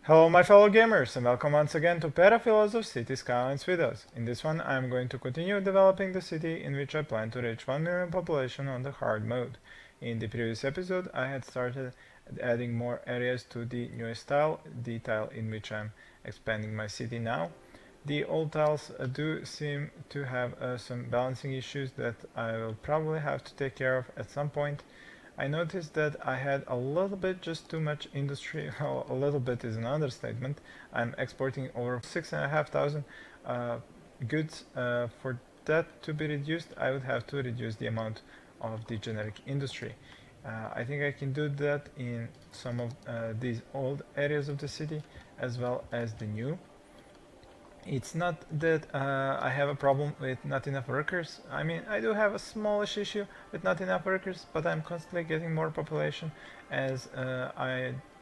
Hello my fellow gamers and welcome once again to Perafilozof City Skylines videos. In this one I am going to continue developing the city in which I plan to reach 1 million population on the hard mode. In the previous episode I had started adding more areas to the newest style, the tile in which I am expanding my city now. The old tiles do seem to have some balancing issues that I will probably have to take care of at some point. I noticed that I had a little bit just too much industry. Well, a little bit is an understatement. I'm exporting over 6,500 goods. For that to be reduced, I would have to reduce the amount of the generic industry. I think I can do that in some of these old areas of the city as well as the new. It's not that I have a problem with not enough workers. I mean, I do have a smallish issue with not enough workers, but I'm constantly getting more population as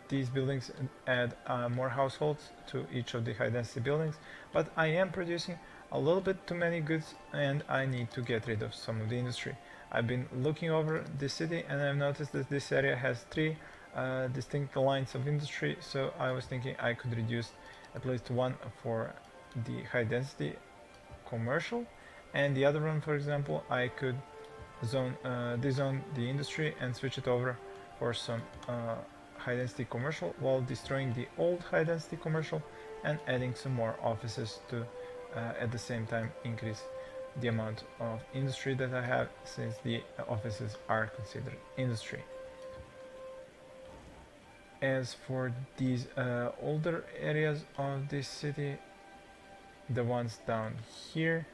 these buildings add more households to each of the high density buildings. But I am producing a little bit too many goods and I need to get rid of some of the industry. I've been looking over the city and I've noticed that this area has three distinct lines of industry, so I was thinking I could reduce at least one for the high density commercial, and the other one, for example, I could dezone the industry and switch it over for some high density commercial while destroying the old high density commercial and adding some more offices to at the same time increase the amount of industry that I have, since the offices are considered industry. As for these older areas of this city, the ones down here,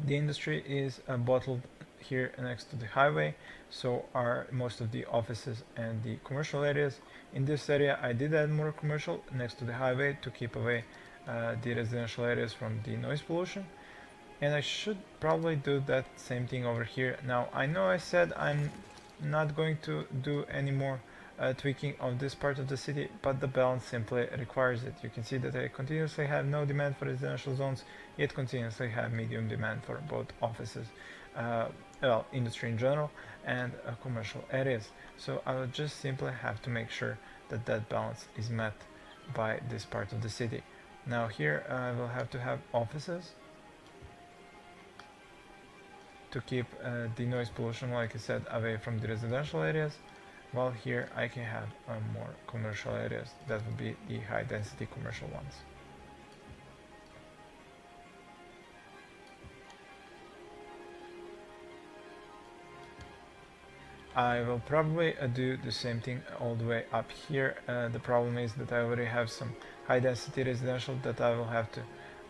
the industry is bottled here next to the highway, so are most of the offices and the commercial areas. In this area I did add more commercial next to the highway to keep away the residential areas from the noise pollution, and I should probably do that same thing over here. Now I know I said I'm not going to do any more tweaking of this part of the city, but the balance simply requires it. You can see that I continuously have no demand for residential zones, yet continuously have medium demand for both offices, well, industry in general, and commercial areas. So I will just simply have to make sure that that balance is met by this part of the city. Now here I will have to have offices to keep the noise pollution, like I said, away from the residential areas, while here I can have more commercial areas. That would be the high density commercial ones. I will probably do the same thing all the way up here. The problem is that I already have some high density residential that I will have to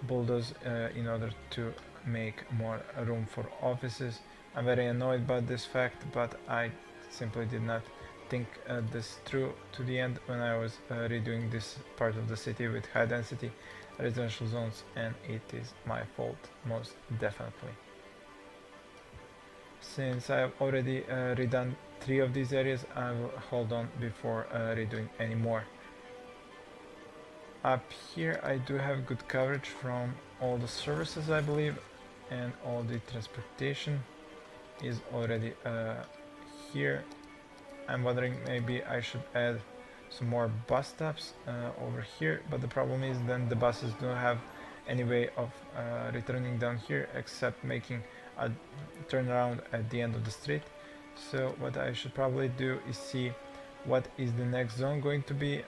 bulldoze in order to make more room for offices. I'm very annoyed about this fact, but I simply did not think this through to the end when I was redoing this part of the city with high density residential zones, and it is my fault, most definitely. Since I have already redone 3 of these areas, I will hold on before redoing any more. Up here I do have good coverage from all the services, I believe, and all the transportation is already here. I'm wondering maybe I should add some more bus stops over here, but the problem is then the buses don't have any way of returning down here except making a turnaround at the end of the street. So what I should probably do is see what is the next zone going to be.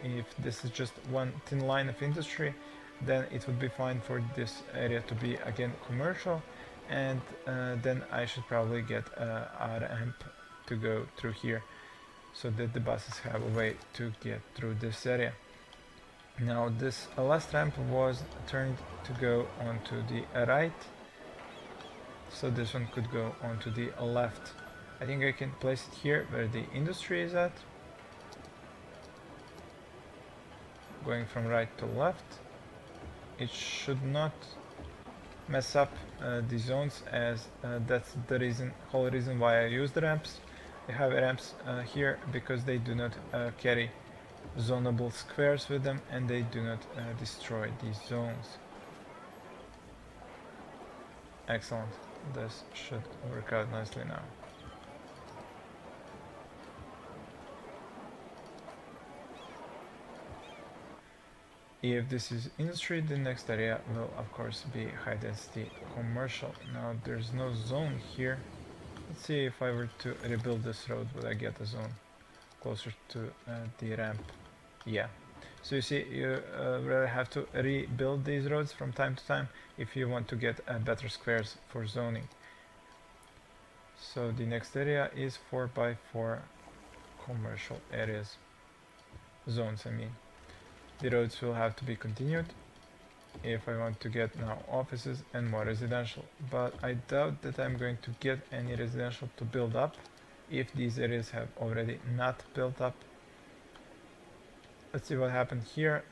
If this is just one thin line of industry, then it would be fine for this area to be again commercial, and then I should probably get a ramp to go through here so that the buses have a way to get through this area. Now this last ramp was turned to go onto the right, so this one could go onto the left. I think I can place it here where the industry is at, going from right to left. It should not mess up the zones, as that's the whole reason why I use the ramps. I have ramps here because they do not carry zonable squares with them, and they do not destroy these zones. Excellent. This should work out nicely now. If this is industry, the next area will of course be high density commercial. Now there's no zone here. Let's see if I were to rebuild this road, would I get a zone closer to the ramp? Yeah. So you see, you really have to rebuild these roads from time to time if you want to get better squares for zoning. So the next area is 4x4 commercial areas. Zones, I mean. The roads will have to be continued if I want to get now offices and more residential, but I doubt that I'm going to get any residential to build up if these areas have already not built up. Let's see what happened here.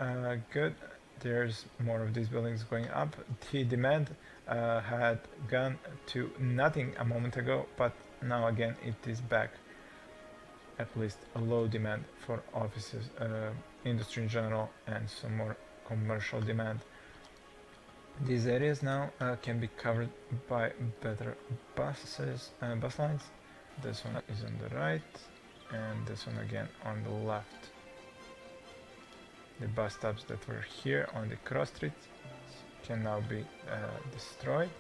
Good, there's more of these buildings going up. The demand had gone to nothing a moment ago, but now again it is back. At least a low demand for offices, industry in general, and some more commercial demand. These areas now can be covered by better bus lines. This one is on the right, and this one again on the left. The bus stops that were here on the cross streets can now be destroyed.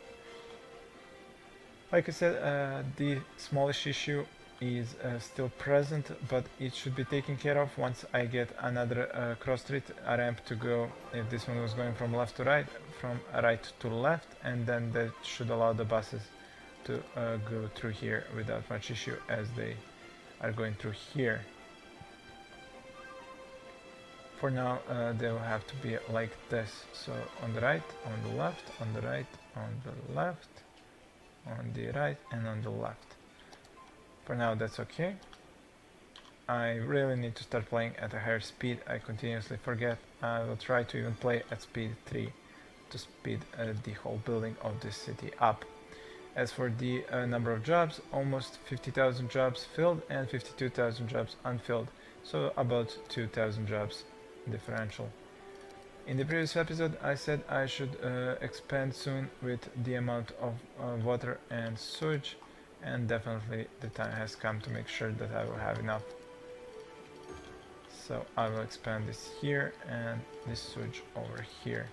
Like I said, the smallish issue is still present, but it should be taken care of once I get another cross street, a ramp to go, if this one was going from left to right, from right to left, and then that should allow the buses to go through here without much issue as they are going through here. For now, they will have to be like this, so on the right, on the left, on the right, on the left, on the right, and on the left. For now, that's okay. I really need to start playing at a higher speed. I continuously forget. I will try to even play at speed 3 to speed the whole building of this city up. As for the number of jobs, almost 50,000 jobs filled and 52,000 jobs unfilled, so about 2,000 jobs differential. In the previous episode I said I should expand soon with the amount of water and sewage, and definitely the time has come to make sure that I will have enough. So I will expand this here and this sewage over here.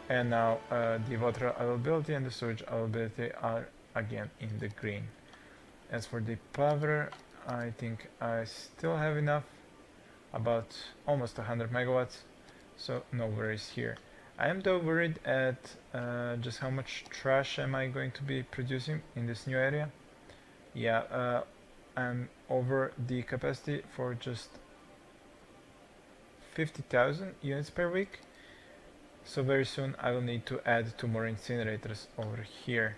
And now the water availability and the sewage availability are again in the green. As for the power, I think I still have enough, about almost 100 megawatts, so no worries here. I am though worried at just how much trash am I going to be producing in this new area. Yeah, I'm over the capacity for just 50,000 units per week, so very soon I will need to add 2 more incinerators over here.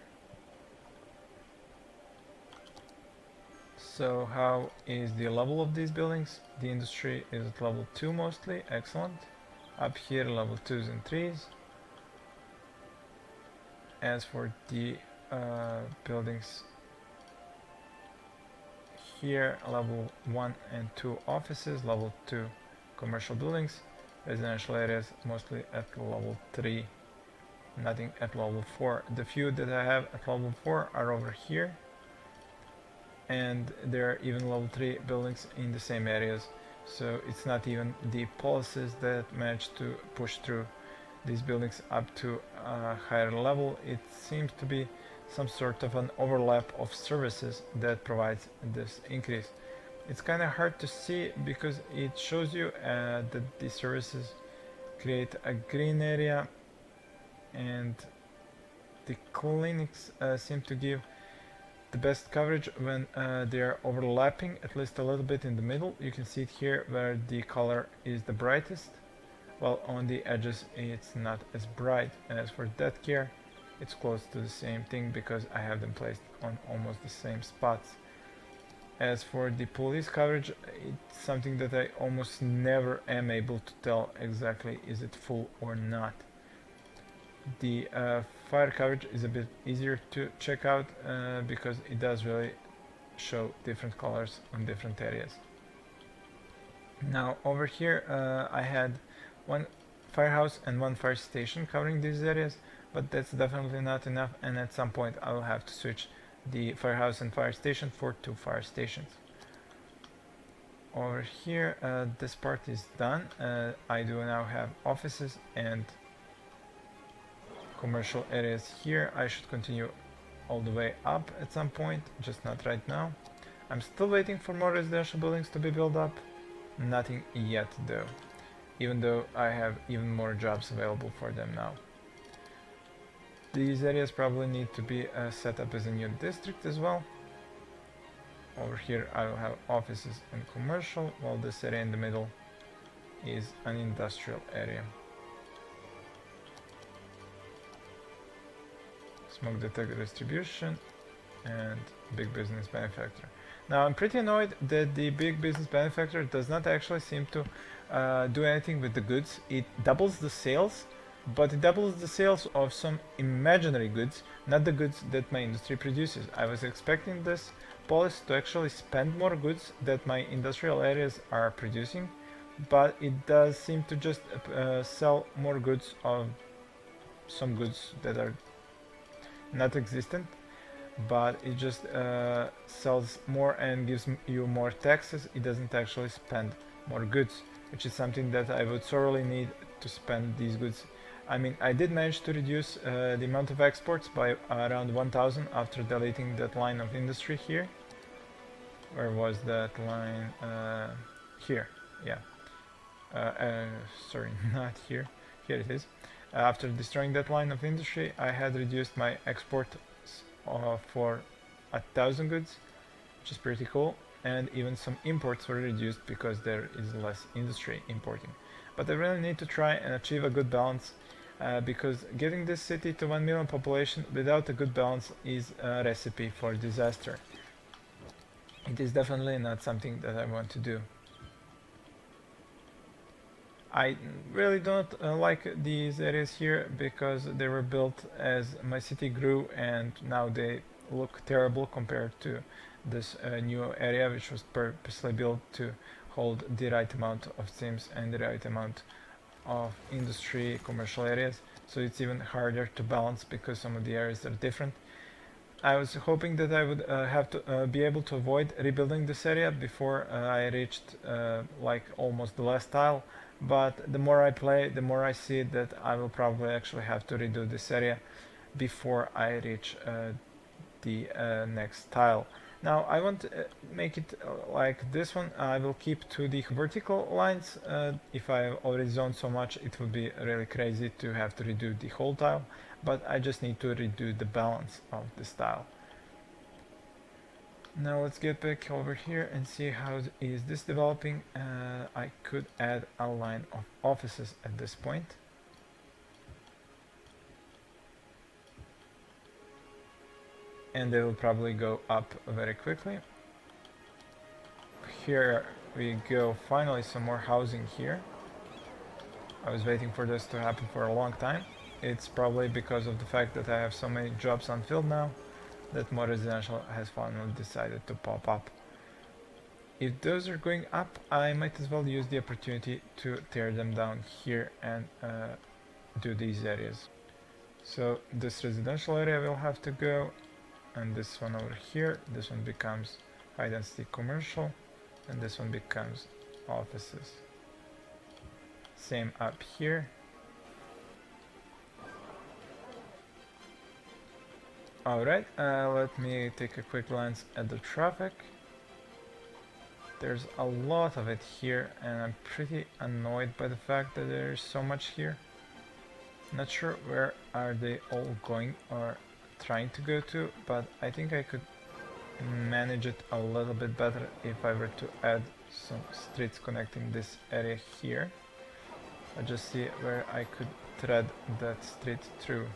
So how is the level of these buildings? The industry is at level 2 mostly, excellent. Up here level 2s and 3s. As for the buildings here, level 1 and 2 offices, level 2 commercial buildings, residential areas mostly at level 3, nothing at level 4. The few that I have at level 4 are over here, and there are even level 3 buildings in the same areas, so it's not even the policies that manage to push through these buildings up to a higher level. It seems to be some sort of an overlap of services that provides this increase. It's kind of hard to see because it shows you that the services create a green area, and the clinics seem to give the best coverage when they are overlapping at least a little bit in the middle. You can see it here where the color is the brightest, while on the edges it's not as bright. As for death care, it's close to the same thing because I have them placed on almost the same spots. As for the police coverage, it's something that I almost never am able to tell exactly is it full or not. The fire coverage is a bit easier to check out because it does really show different colors on different areas. Now over here I had one firehouse and one fire station covering these areas, but that's definitely not enough, and at some point I will have to switch the firehouse and fire station for 2 fire stations. Over here, this part is done. I do now have offices and commercial areas here. I should continue all the way up at some point, just not right now. I'm still waiting for more residential buildings to be built up. Nothing yet though, even though I have even more jobs available for them now. These areas probably need to be set up as a new district as well. Over here I will have offices and commercial, while this area in the middle is an industrial area. Smoke detector distribution and big business manufacturer. Now I'm pretty annoyed that the big business manufacturer does not actually seem to do anything with the goods. It doubles the sales, but it doubles the sales of some imaginary goods, not the goods that my industry produces. I was expecting this policy to actually spend more goods that my industrial areas are producing, but it does seem to just sell more goods of some goods that are not existent, but it just sells more and gives you more taxes. It doesn't actually spend more goods, which is something that I would sorely need to spend these goods. I mean, I did manage to reduce the amount of exports by around 1000 after deleting that line of industry here. Where was that line? Here, yeah. Sorry, not here. Here it is. After destroying that line of industry, I had reduced my exports for 1000 goods, which is pretty cool, and even some imports were reduced because there is less industry importing. But I really need to try and achieve a good balance, because getting this city to 1 million population without a good balance is a recipe for disaster. It is definitely not something that I want to do. I really don't like these areas here because they were built as my city grew, and now they look terrible compared to this new area, which was purposely built to hold the right amount of sims and the right amount of industry commercial areas. So it's even harder to balance because some of the areas are different. I was hoping that I would have to be able to avoid rebuilding this area before I reached like almost the last tile, but the more I play, the more I see that I will probably actually have to redo this area before I reach the next tile. Now I want to make it like this one. I will keep to the vertical lines. If I already zoned so much, it would be really crazy to have to redo the whole tile, but I just need to redo the balance of this tile. Now let's get back over here and see how is this developing. I could add a line of offices at this point. And they will probably go up very quickly. Here we go, finally some more housing here. I was waiting for this to happen for a long time. It's probably because of the fact that I have so many jobs unfilled now that more residential has finally decided to pop up. If those are going up, I might as well use the opportunity to tear them down here and do these areas. So this residential area will have to go, and this one over here, this one becomes high density commercial, and this one becomes offices. Same up here. Alright, let me take a quick glance at the traffic. There's a lot of it here, and I'm pretty annoyed by the fact that there's so much here. Not sure where are they all going or trying to go to, but I think I could manage it a little bit better if I were to add some streets connecting this area here. I'll just see where I could thread that street through.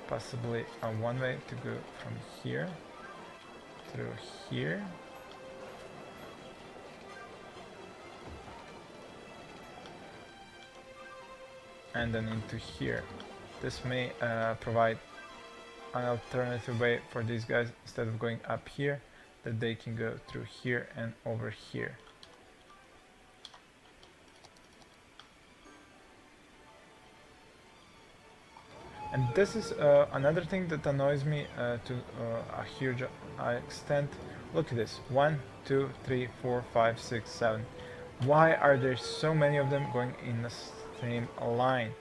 Possibly a one-way to go from here through here. And then into here. This may provide an alternative way for these guys, instead of going up here, that they can go through here and over here. And this is another thing that annoys me to a huge extent. Look at this: 1, 2, 3, 4, 5, 6, 7. Why are there so many of them going in the same line?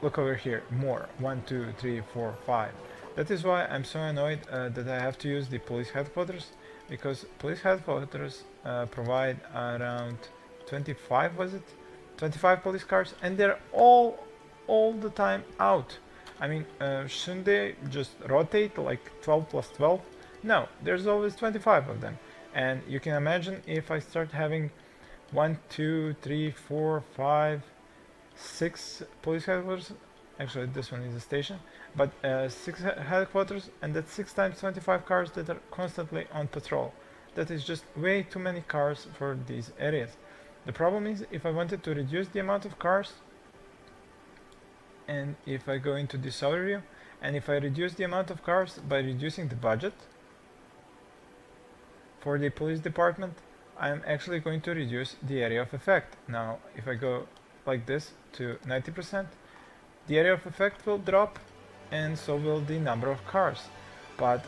Look over here, more: 1, 2, 3, 4, 5. That is why I'm so annoyed that I have to use the police headquarters, because police headquarters provide around 25, was it? 25 police cars, and they're all the time out. I mean, shouldn't they just rotate like 12 plus 12? No, there's always 25 of them. And you can imagine if I start having 1, 2, 3, 4, 5, 6 police headquarters. Actually, this one is a station, but 6 headquarters, and that's 6 times 25 cars that are constantly on patrol. That is just way too many cars for these areas. The problem is, if I wanted to reduce the amount of cars, and if I go into this overview, and if I reduce the amount of cars by reducing the budget for the police department, I'm actually going to reduce the area of effect. Now, if I go like this to 90%, the area of effect will drop, and so will the number of cars. But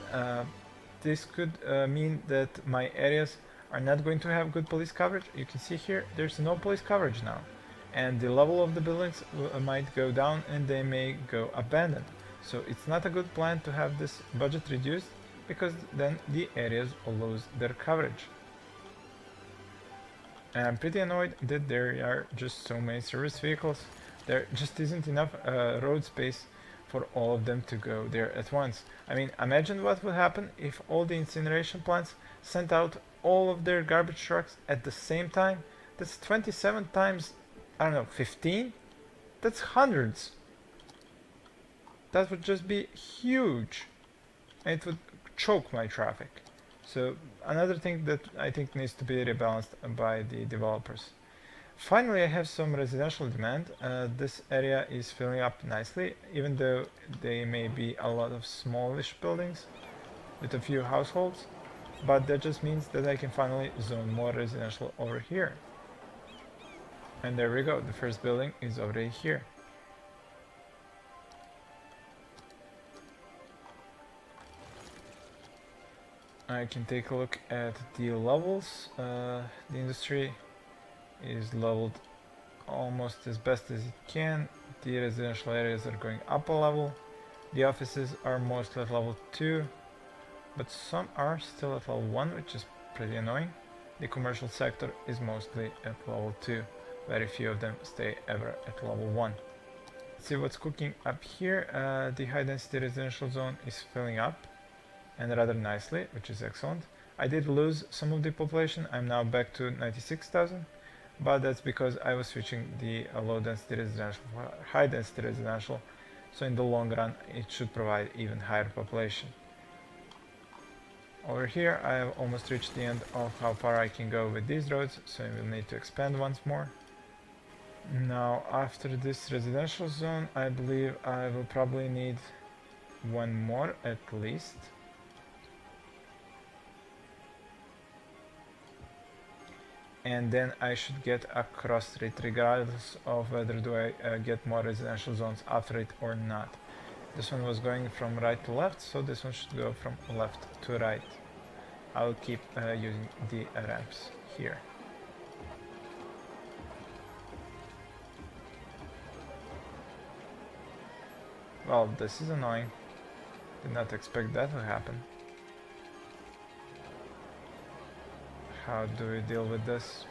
this could mean that my areas are not going to have good police coverage. You can see here, there's no police coverage now. And the level of the buildings might go down, and they may go abandoned. So it's not a good plan to have this budget reduced, because then the areas will lose their coverage. And I'm pretty annoyed that there are just so many service vehicles. There just isn't enough road space for all of them to go there at once. I mean, imagine what would happen if all the incineration plants sent out all of their garbage trucks at the same time. That's 27 times, I don't know, 15? That's hundreds. That would just be huge. And it would choke my traffic. So another thing that I think needs to be rebalanced by the developers. Finally, I have some residential demand. This area is filling up nicely, even though they may be a lot of smallish buildings with a few households, but that just means that I can finally zone more residential over here. And there we go, the first building is already here. I can take a look at the levels. The industry is leveled almost as best as it can. The residential areas are going up a level. The offices are mostly at level 2, but some are still at level 1, which is pretty annoying. The commercial sector is mostly at level 2. Very few of them stay ever at level 1. Let's see what's cooking up here. The high density residential zone is filling up, and rather nicely, which is excellent. I did lose some of the population. I'm now back to 96,000, but that's because I was switching the low density residential for high density residential, so in the long run it should provide even higher population. Over here I have almost reached the end of how far I can go with these roads, so I will need to expand once more. Now, after this residential zone, I believe I will probably need one more at least. And then I should get a cross street regardless of whether do I get more residential zones after it or not. This one was going from right to left, so this one should go from left to right. I'll keep using the ramps here. Well, this is annoying. Did not expect that to happen. How do we deal with this?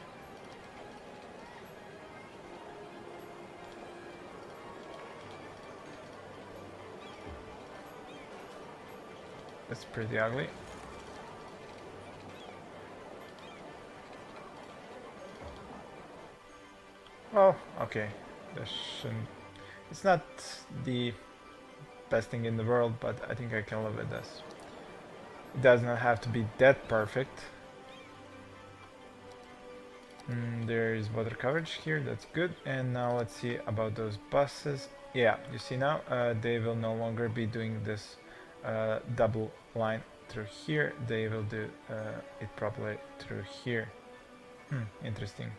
It's pretty ugly. Oh, okay. This shouldn't... It's not the best thing in the world, but I think I can live with this. It does not have to be that perfect. There is water coverage here, that's good. And now let's see about those buses. Yeah, you see now they will no longer be doing this double line through here. They will do it properly through here. Interesting.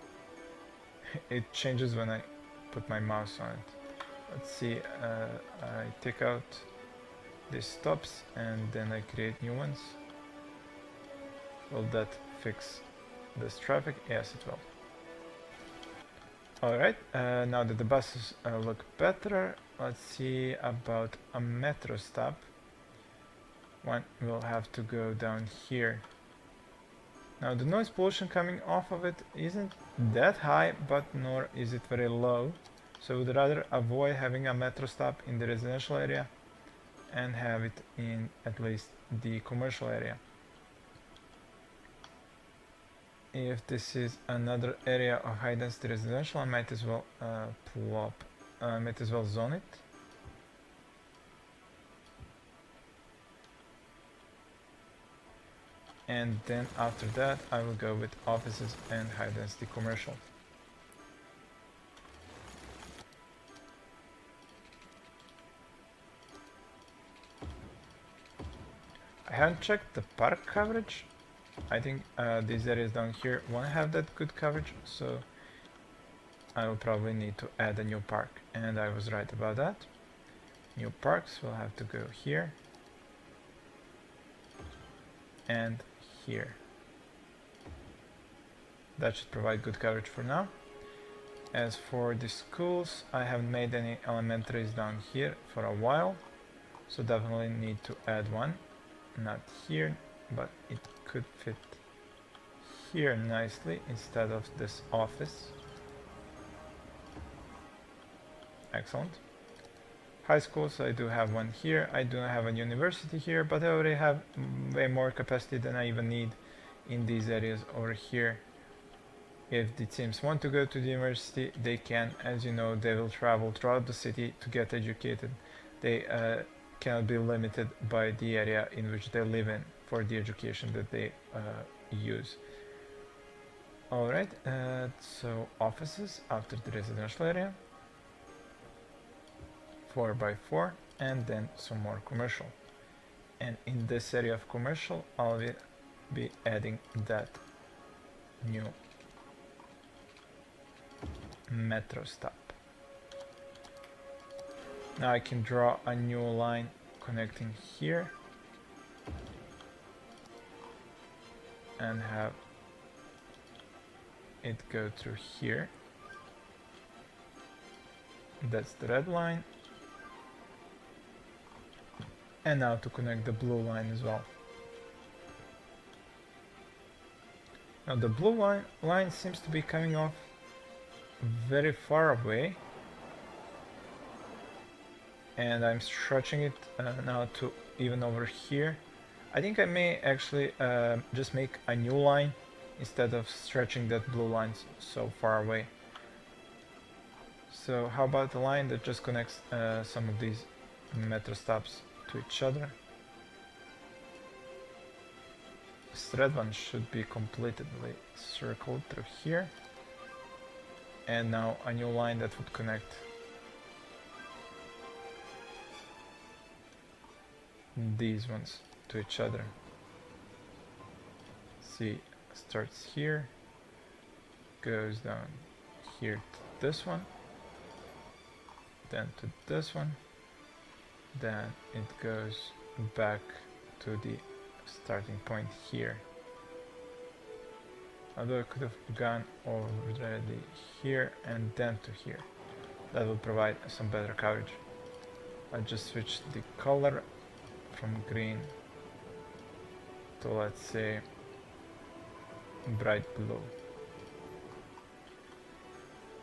It changes when I put my mouse on it. let's see, I take out these stops and then I create new ones. Will that fix this traffic? Yes, it will. Alright, now that the buses look better, let's see about a metro stop. One will have to go down here. Now the noise pollution coming off of it isn't that high, but nor is it very low. So I would rather avoid having a metro stop in the residential area and have it in at least the commercial area. If this is another area of high density residential, I might as well zone it. And then after that I will go with offices and high density commercial. I haven't checked the park coverage. I think these areas down here won't have that good coverage, so I will probably need to add a new park, and I was right about that. New parks will have to go here and here. That should provide good coverage for now. As for the schools, I haven't made any elementaries down here for a while, so definitely need to add one. Not here, but it could fit here nicely instead of this office. Excellent. High schools, I do have one here. I do not have a university here, but I already have way more capacity than I even need in these areas over here. If the teams want to go to the university, they can. As you know, they will travel throughout the city to get educated. They cannot be limited by the area in which they live in for the education that they use. Alright, so offices after the residential area, 4x4, and then some more commercial. And in this area of commercial, I'll be adding that new metro stop. Now I can draw a new line connecting here and have it go through here. That's the red line. And now to connect the blue line as well. Now the blue line seems to be coming off very far away, and I'm stretching it now to even over here. I think I may actually just make a new line instead of stretching that blue line so far away. So how about a line that just connects some of these metro stops to each other? This red one should be completely circled through here. And now a new line that would connect these ones to each other. See, starts here, goes down here to this one, then to this one, then it goes back to the starting point here. Although I could have gone already here and then to here. That will provide some better coverage. I just switched the color from green to, let's say, bright blue.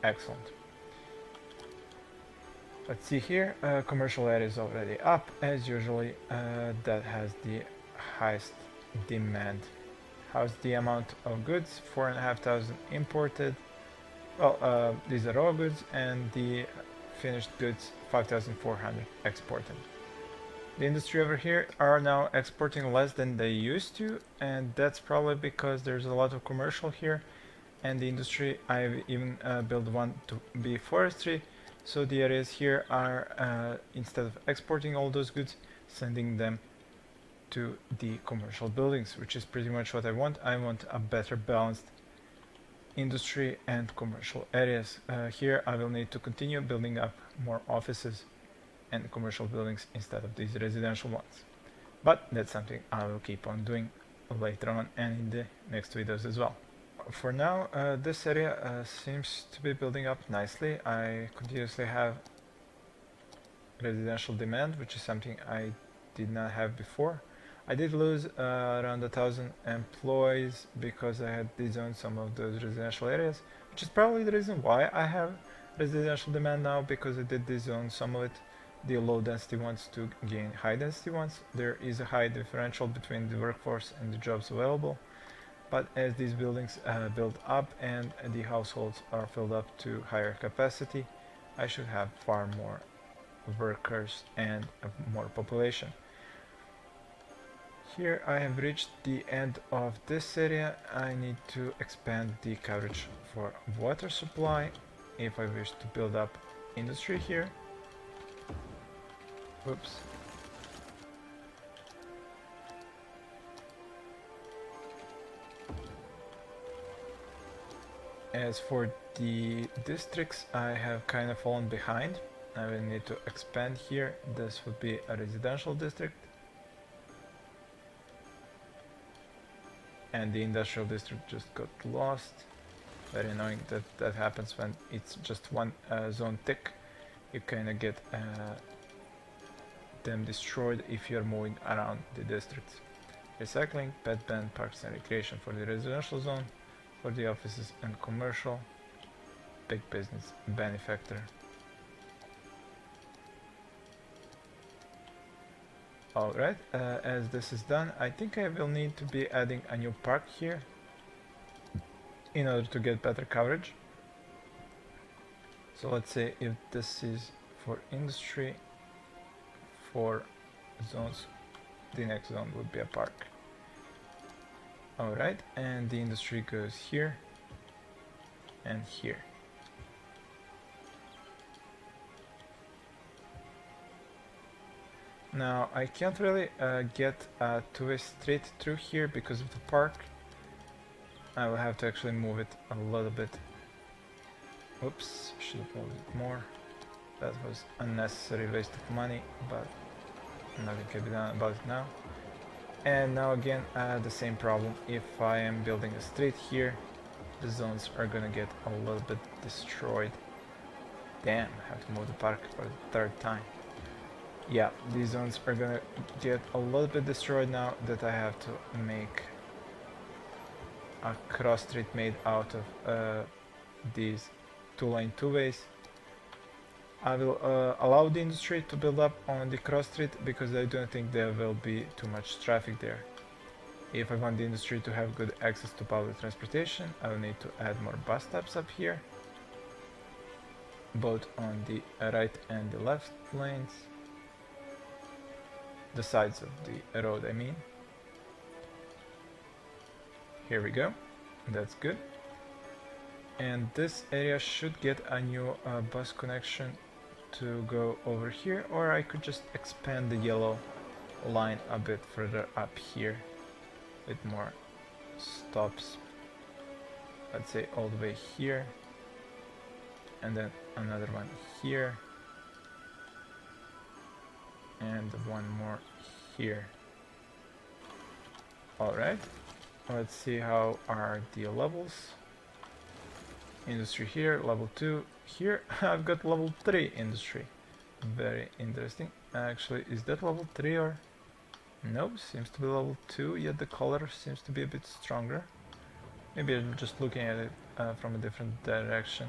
Excellent. Let's see here, commercial area is already up as usually. That has the highest demand. How's the amount of goods? 4,500 imported. Well, these are raw goods, and the finished goods 5,400 exported. The industry over here are now exporting less than they used to, and that's probably because there's a lot of commercial here, and the industry, I've even built one to be forestry, so the areas here are, instead of exporting all those goods, sending them to the commercial buildings, which is pretty much what I want. I want a better balanced industry and commercial areas. Here I will need to continue building up more offices and commercial buildings instead of these residential ones. But that's something I will keep on doing later on and in the next videos as well. For now, this area seems to be building up nicely. I continuously have residential demand, which is something I did not have before. I did lose around 1,000 employees because I had dezoned some of those residential areas, which is probably the reason why I have residential demand now, because I did dezone some of it, the low density ones to gain high density ones. There is a high differential between the workforce and the jobs available, but as these buildings build up and the households are filled up to higher capacity, I should have far more workers and more population. Here I have reached the end of this area. I need to expand the coverage for water supply if I wish to build up industry here. Oops. As for the districts, I have kind of fallen behind. I will need to expand here. This would be a residential district. And the industrial district just got lost. Very annoying that that happens when it's just one zone thick. You kind of get them destroyed if you're moving around the districts. Recycling, pet ban, parks and recreation for the residential zone, for the offices and commercial, big business, benefactor. Alright, as this is done, I think I will need to be adding a new park here in order to get better coverage. So let's say if this is for industry, for zones, the next zone would be a park. Alright, and the industry goes here and here. Now I can't really get a two-way street through here because of the park. I will have to actually move it a little bit. Oops, should have moved it more. That was unnecessary waste of money, but nothing can be done about it now. And now again, the same problem. If I am building a street here, the zones are gonna get a little bit destroyed. Damn, I have to move the park for the third time. Yeah, these zones are gonna get a little bit destroyed now that I have to make a cross street made out of these two-lane two-ways. I will allow the industry to build up on the cross street because I don't think there will be too much traffic there. If I want the industry to have good access to public transportation, I will need to add more bus stops up here, both on the right and the left lanes. The sides of the road, I mean. Here we go, that's good. And this area should get a new bus connection to go over here, or I could just expand the yellow line a bit further up here with more stops. Let's say all the way here, and then another one here, and one more here. Alright, let's see how are the levels. Industry here, level 2. Here I've got level 3 industry. Very interesting. Actually, is that level 3 or... No, seems to be level 2, yet the color seems to be a bit stronger. Maybe I'm just looking at it from a different direction.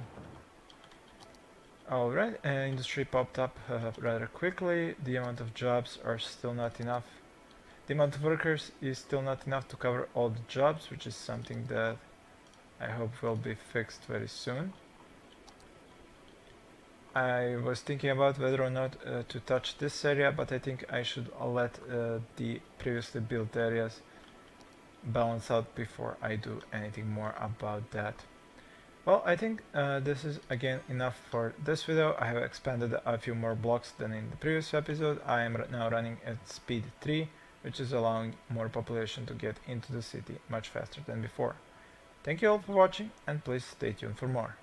Alright, industry popped up rather quickly. The amount of jobs are still not enough. The amount of workers is still not enough to cover all the jobs, which is something that I hope will be fixed very soon. I was thinking about whether or not to touch this area, but I think I should let the previously built areas balance out before I do anything more about that. Well, I think this is again enough for this video. I have expanded a few more blocks than in the previous episode. I am now running at speed 3, which is allowing more population to get into the city much faster than before. Thank you all for watching, and please stay tuned for more.